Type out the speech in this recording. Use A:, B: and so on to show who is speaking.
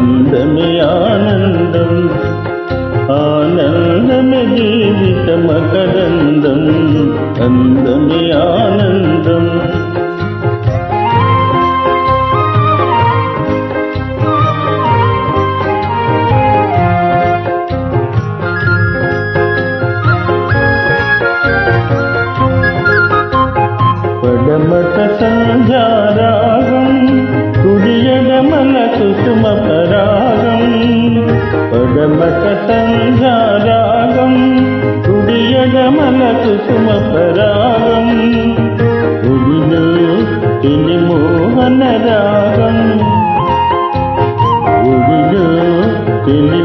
A: అందమే ఆనందం ఆనందమే జీవిత మకరందం అందమే ఆనందం పడమట సంధ్యారాగం కుడియడమల కుసుమ పరాగం పడమట సంధ్యారాగం కుడియడమల కుసుమ పరాగం ఉడిలో తిని మోహన రాగం ఉడిలో తిని